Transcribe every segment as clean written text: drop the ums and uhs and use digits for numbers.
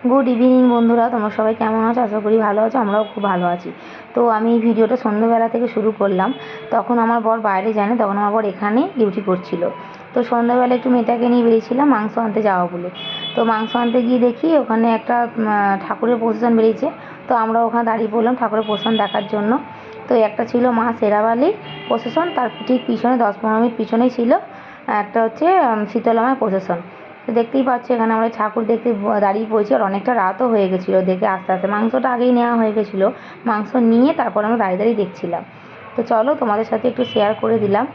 Good evening বন্ধুরা, তোমরা সবাই কেমন আছো? আশা করি ভালো আছো। আমরাও খুব ভালো আছি। তো আমি এই ভিডিওটা সন্ধ্যেবেলা থেকে শুরু করলাম। তখন আমার বর বাইরে যায় না, তখন আমার বর এখানে ডিউটি করছিল। তো সন্ধ্যাবেলা একটু মেয়েটাকে নিয়ে বেরিয়েছিলাম মাংস আনতে যাওয়া বলে। তো মাংস আনতে গিয়ে দেখি ওখানে একটা ঠাকুরের প্রসেশন বেরিয়েছে। তো আমরা ওখানে দাঁড়িয়ে পড়লাম ঠাকুরের প্রসেশন দেখার জন্য। তো একটা ছিল মা শেরাবালি প্রসেশন, তার ঠিক পিছনে 10-15 মিনিট পিছনেই ছিল একটা হচ্ছে শীতলা মায়ের প্রসেশন। তো দেখতেই পাচ্ছি এখানে আমরা ঠাকুর দেখতে দাঁড়িয়ে পড়েছি, আর অনেকটা রাতও হয়ে গেছিলো দেখে আস্তে আস্তে। মাংসটা আগেই নেওয়া হয়ে গেছিলো, মাংস নিয়ে তারপর আমরা দাঁড়িয়ে দাঁড়িয়ে দেখছিলাম। তো চলো তোমাদের সাথে একটু শেয়ার করে দিলাম।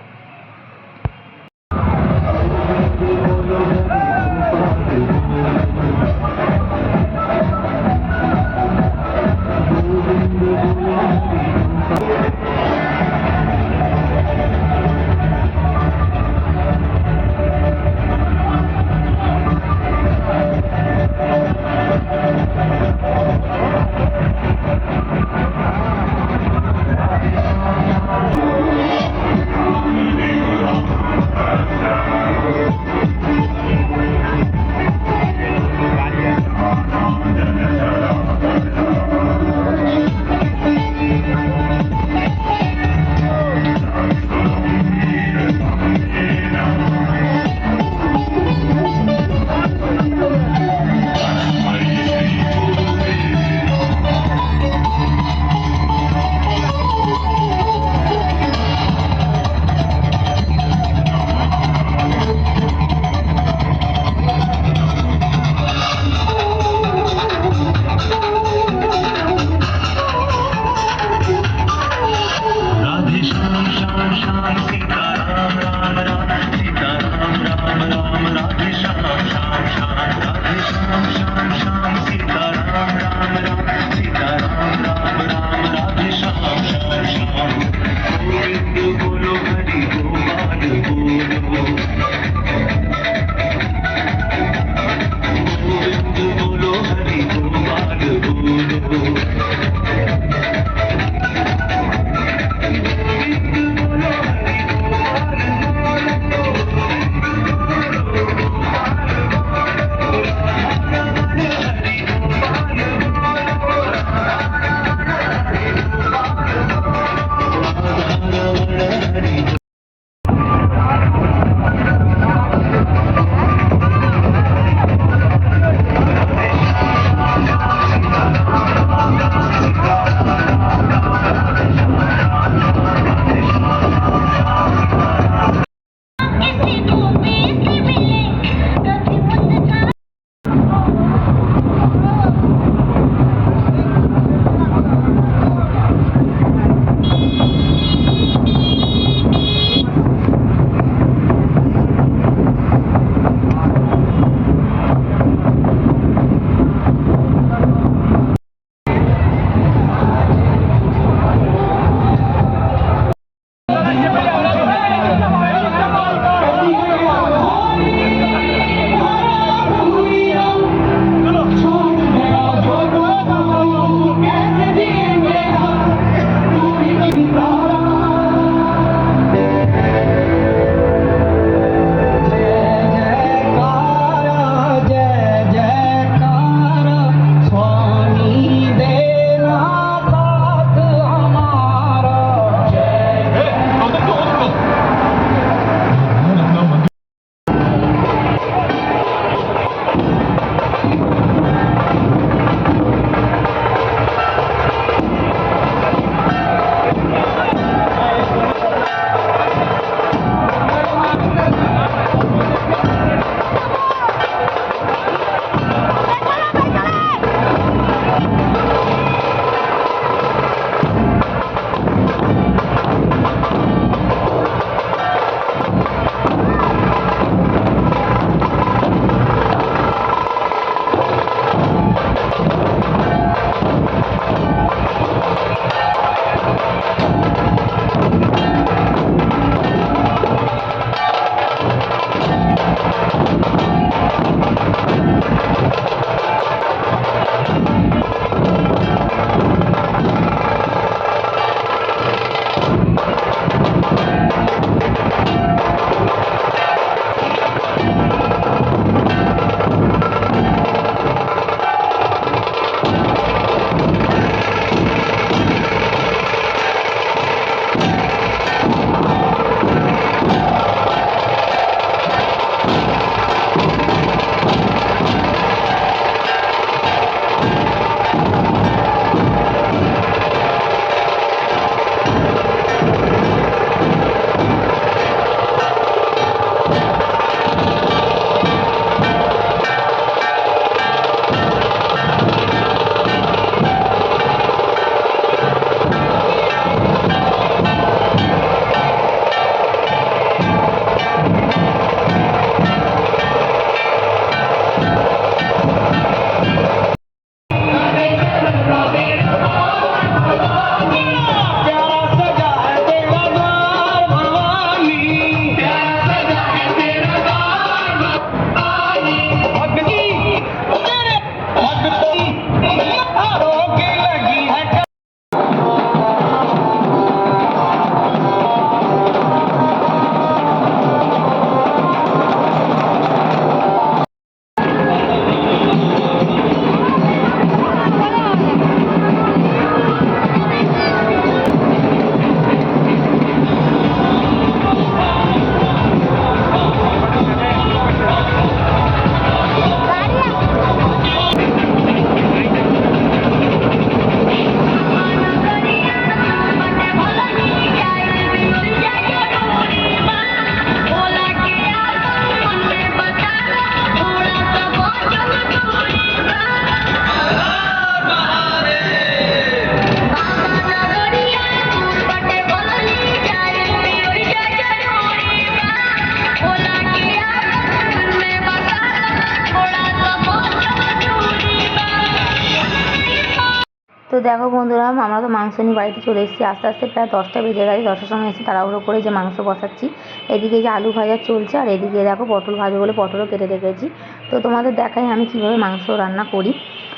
তো দেখো বন্ধুরা, আমরা তো মাংস নিয়ে বাড়িতে চলে এসেছি। আস্তে আস্তে প্রায় 10টা বেজে গেছে। 10টার সময় এসে তাড়াহুড়ো করে যে মাংস বসাচ্ছি। এদিকে যে আলু ভাজা চলছে, আর এদিকে দেখো পটল ভাজা বলে পটলও কেটে রেখেছি। তো তোমাদের দেখাই আমি কীভাবে মাংস রান্না করি।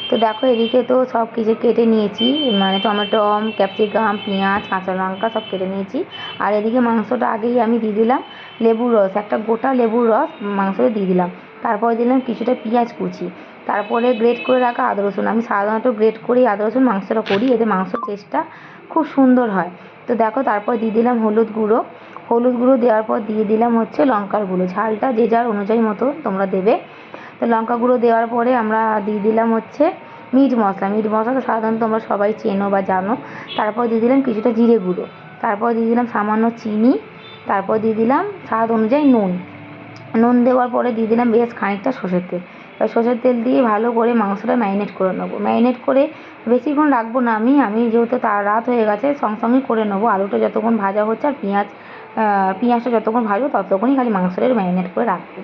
তো দেখো এদিকে তো সব কিছু কেটে নিয়েছি, মানে টমেটো, ক্যাপসিকাম, পেঁয়াজ, কাঁচা লঙ্কা সব কেটে নিয়েছি। আর এদিকে মাংসটা আগেই আমি দিয়ে দিলাম লেবুর রস, একটা গোটা লেবুর রস মাংসতে দিয়ে দিলাম। তারপরে দিলাম কিছুটা পেঁয়াজ কুচি, তারপরে গ্রেট করে রাখা আদা রসুন। আমি সাধারণত গ্রেট করেই আদা রসুন মাংসটা করি, এতে মাংসর টেস্টটা খুব সুন্দর হয়। তো দেখো তারপর দিয়ে দিলাম হলুদ গুঁড়ো। হলুদ গুঁড়ো দেওয়ার পর দিয়ে দিলাম হচ্ছে লঙ্কার গুঁড়ো। ঝালটা যে যার অনুযায়ী মতো তোমরা দেবে। তো লঙ্কা গুঁড়ো দেওয়ার পরে আমরা দিয়ে দিলাম হচ্ছে মিট মশলা। মিট মশলা তো সাধারণত তোমরা সবাই চেনো বা জানো। তারপর দিয়ে দিলাম কিছুটা জিরে গুঁড়ো, তারপর দিয়ে দিলাম সামান্য চিনি, তারপর দিয়ে দিলাম স্বাদ অনুযায়ী নুন। নুন দেওয়ার পরে দিয়ে দিলাম বেশ খানিকটা সর্ষের তেল। এবার সর্ষের তেল দিয়ে ভালো করে মাংসটা ম্যারিনেট করে নেবো। ম্যারিনেট করে বেশিক্ষণ রাখবো না, আমি যেহেতু রাত হয়ে গেছে সঙ্গে সঙ্গেই করে নেবো। আলুটা যতক্ষণ ভাজা হচ্ছে আর পেঁয়াজটা যতক্ষণ ভাজবো ততক্ষণই খালি মাংসটা ম্যারিনেট করে রাখবো।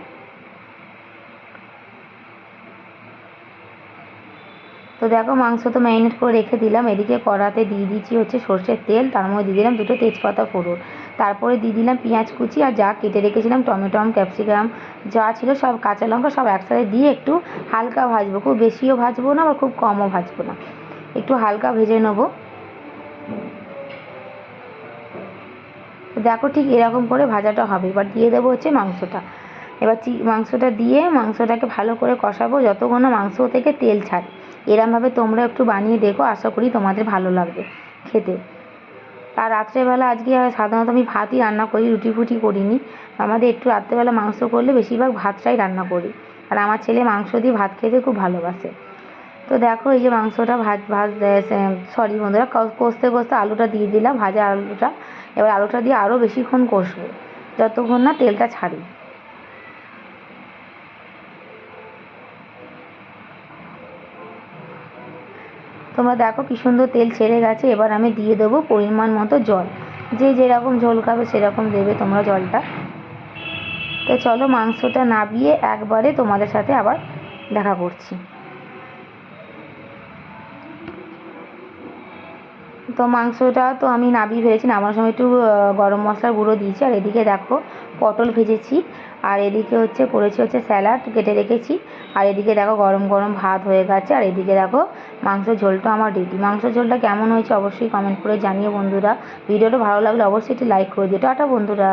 তো দেখো মাংস তো ম্যারিনেট করে রেখে দিলাম। এদিকে কড়াতে দিয়ে দিচ্ছি হচ্ছে সর্ষের তেল, তার মধ্যে দিয়ে দিলাম দুটো তেজপাতা ফোড়ন, তারপরে দিয়ে দিলাম পেঁয়াজ কুচি আর যা কেটে রেখেছিলাম টমেটো, ক্যাপসিকাম যা ছিল সব, কাঁচা লঙ্কা সব একসাথে দিয়ে একটু হালকা ভাজবো। খুব বেশিও ভাজবো না আবার খুব কমও ভাজবো না, একটু হালকা ভেজে নেবো। দেখো ঠিক এরকম করে ভাজাটা হবে। এবার দিয়ে দেবো হচ্ছে মাংসটা। এবার মাংসটা দিয়ে মাংসটাকে ভালো করে কষাবো যতক্ষণ না মাংস থেকে তেল ছাড়ে। এরমভাবে তোমরা একটু বানিয়ে দেখো, আশা করি তোমাদের ভালো লাগবে খেতে। আর রাত্রেবেলা আজকে সাধারণত আমি ভাতই রান্না করি, রুটি ফুটি করিনি। আমাদের একটু রাত্রেবেলা মাংস করলে বেশিরভাগ ভাতটাই রান্না করি। আর আমার ছেলে মাংস দিয়ে ভাত খেতে খুব ভালোবাসে। তো দেখো এই যে মাংসটা সরি বন্ধুরা, কষতে কষতে আলুটা দিয়ে দিলাম, ভাজা আলুটা। এবার আলুটা দিয়ে আরও বেশিক্ষণ কষবো যতক্ষণ না তেলটা ছাড়ে। তোমরা দেখো কি সুন্দর তেল ছেড়ে গেছে। এবার আমি দিয়ে দেবো পরিমাণ মতো জল, যে যেরকম ঝোল খাবে সেরকম দেবে তোমরা জলটা। তো চলো মাংসটা নাবিয়ে একবারে তোমাদের সাথে আবার দেখা করছি। তো মাংসটা তো আমি নাবিয়ে ফেলেছি, নামানোর সময় একটু গরম মশলার গুঁড়ো দিয়েছি। আর এদিকে দেখো পটল ভেজেছি, আর এদিকে করেছি হচ্ছে স্যালাড কেটে রেখেছি। আর এদিকে দেখো গরম গরম ভাত হয়ে গেছে। আর এদিকে দেখো মাংসের ঝোলটা আমার রেডি। মাংসের ঝোলটা কেমন হয়েছে অবশ্যই কমেন্ট করে জানিও বন্ধুরা। ভিডিওটা ভালো লাগলে অবশ্যই একটু লাইক করে দিও। টাটা বন্ধুরা।